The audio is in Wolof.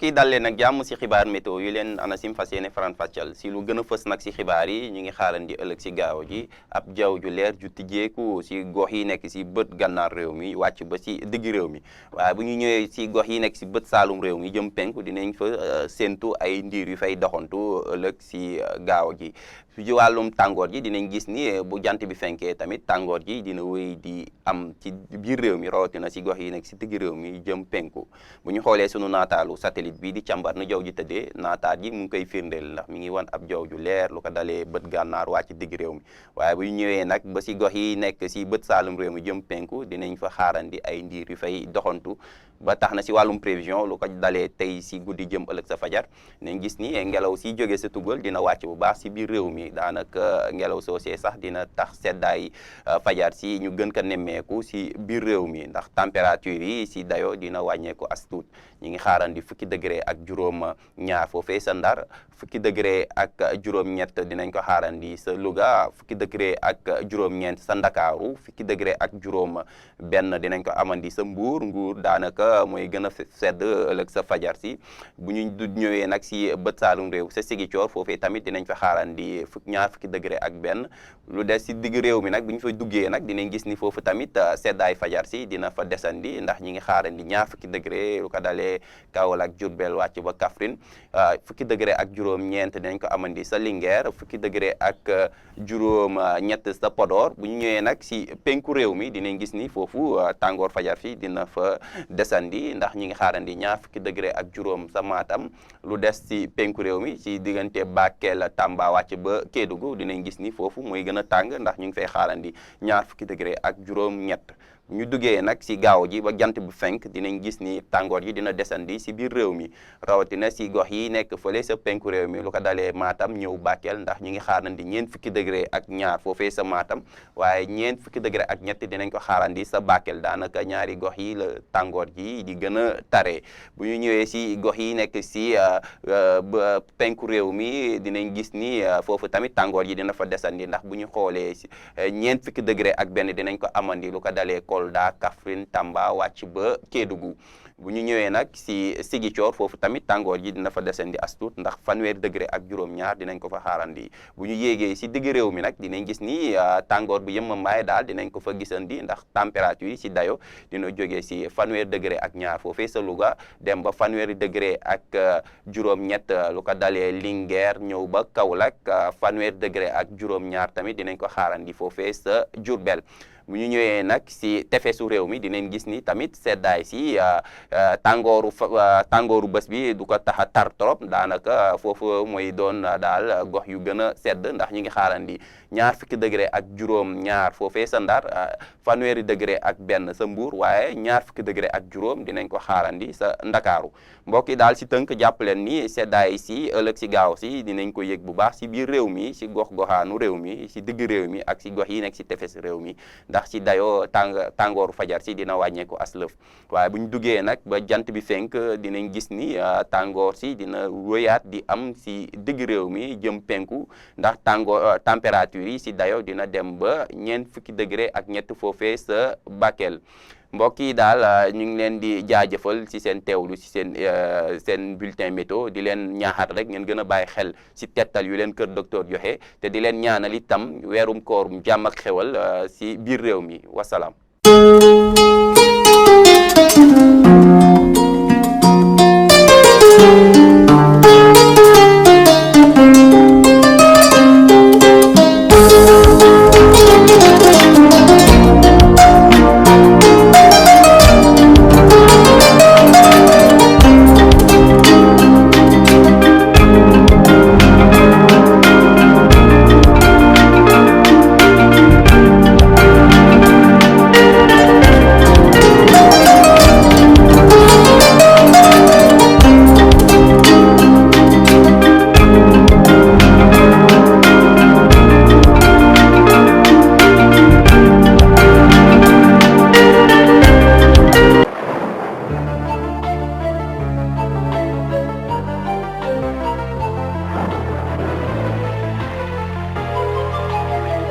mbokk yi dal leen nag jàmm si xibaar météo yu leen ANACIM fas yéene faram fàccal si lu gën a fës nag si xibaar yi ñu ngi xaarandi ëllëg si gaaw ji ab jaww ju leer ju tijjeeku si gox yi nekk si bët gànnaar réew mi wàcc ba si digg réew mi waaye bu ñu ñëwee si gox yi nekk si bët saalum réew mi jëm penku dinañ fa séentu ay ndiir yu fay doxantu ëllëg si gaaw ji su ci wàllum tàngoor ji dinañ gis ni bu jant bi fenkee tamit tàngoor ji dina wéy di am ci biir réew mi rawatina si gox yi nekk si digg réew mi jëm penku bu ñu xoolee sunu naataalu satellite bi di càmbar na jaww ji tëddee naataat ji mu ngi koy firndeel ndax mi ngi wan ab jaww ju leer lu ko dalee bët gànnaar wàcc digg réew mi waaye bu ñu ñëwee nag ba si gox yi nekk si bët saalum réew mi jëm penku dinañ fa xaarandi ay ndiir yu fay doxantu ba tax na si wàllum prévision lu ko dalee tey si guddi jëm ëllëg sa fajar nañ gis ni ngelaw si jóge sa tugal dina wàcc bu baax si biir réew mi daanaka ngelaw soosee sax dina tax seddaay fajar si ñu gën ko nemmeeku si biir réew mi ndax température yi si dayo dina wàññeeku as tuut ñi ngi xaarandi fukki degré ak juróom ñaar foofee sa Ndar fukki degré ak juróom-ñett dinañ ko xaarandi sa Louga fukki degré ak juróom-ñeent sa Ndakaaru fukki degré ak juróom benn dinañ ko amandi sa Mbuur daanaka mooy gën a sedd ëllëg sa fajar si bu ñu ñëwee nag si bët saalum réew sa Sigicoor foofee tamit dinañ fa xaarandi ñaar fukki degré ak benn lu des si digg réew mi nag bu ñu fa duggee nag dinañ gis ni foofu tamit seddaay fajar si dina fa desandi ndax ñi ngi xaarandi ñaar fukki degré lu ko dalee Kaolack Diourbel wàcc ba Kaffrine fukki degré ak juróom-ñeent dinañ ko amandi sa Linguère fukki degré ak juróom-ñett sa Podor bu ñu ñëwee nag si penku réew mi dinañ gis ni foofu tàngoor fajar fi dina fa desandi ndax ñi ngi xaarandi ñaar fukki degré ak juróom sa Matam lu des si penku réew mi si diggante Bakel Tamba wàcc ba Kédougou dinañ gis ni foofu mooy gën a tàng ndax ñu ngi fay xaarandi ñaar fukki degré ak juróom-ñett ñu duggee nag si gaaw ji ba jant bu fenk dinañ gis ni tàngoor yi dina desandi si biir réew mi rawatina si gox yi nekk fële sa penku réew mi lu ko dalee Matam ñëw Bakel ndax ñu ngi xaarandi ñeent fukki degré ak ñaar foofee sa Matam waaye ñeent fukki degré ak ñett dinañ ko xaarandi sa Bakel daanaka ñaari gox yi la tàngoor ji di gën a tare bu ñu ñëwee si gox yi nekk si ba penku réew mi dinañ gis ni foofu tamit tàngoor yi dina fa desandi ndax bu ñu xoolee si ñeent fukki degré ak benn dinañ ko amandi lu ko dalee Kolda Kaffrine Tamba wàcc ba Kédougou bu ñu ñëwee nag si Sigicoor foofu tamit tàngoor ji dina fa desandi as tuut ndax fanweeri degré ak juróom-ñaar dinañ ko fa xaarandi bu ñu yéegee si digg réew mi nag dinañ gis ni tàngoor bu yëmma mbaay daal dinañ ko fa gisandi ndax température yi si dayo dina jógee si fanweeri degré ak ñaar foofee sa Louga dem ba fanweeri degré ak juróom-ñett lu ko dalee Linguère ñëw ba Kaolack fanweeri degré ak juróom-ñaar tamit dinañ ko xaarandi foofee sa Diourbel bu ñu ñëwee nag si tefesu réew mi dinañ gis ni tamit seddaay si tàngooru bés bi du ko tax a tar trop daanaka foofu mooy doon daal gox yu gën a sedd ndax ñi ngi xaarandi ñaar fukki degré ak juróom-ñaar foofee sa Ndar fanweeri degré ak benn sa Mbuur waaye ñaar fukki degré ak juróom dinañ ko xaarandi sa Ndakaaru mbokk yi daal si tënk jàpp leen ni seddaay si ëllëg si gaaw si dinañ ko yëg bu baax si biir réew mi si gox-goxaanu réew mi si digg réew mi ak si gox yi nekk si tefes réew mi ndax ci dayoo tàngooru fajar si dina wàññeeku as lëf waaye bu ñu duggee nag ba jant bi fenk dinañ gis ni tàngoor si dina wéyaat di am si digg réew mi jëm penku ndax température yi si dayoo dina dem ba ñeent fukki degré ak ñett foofee sa Bakel mbokk yi daal ñu ngi leen di jaajëfal ci seen teewlu ci seen bulletin météo di leen ñaaxaat rek ngeen gën a bàyyi xel ci tettal yu leen kër docteur joxe te di leen ñaanal itam weerum koorum jàmm ak xewal ci biir réew mi wasalaam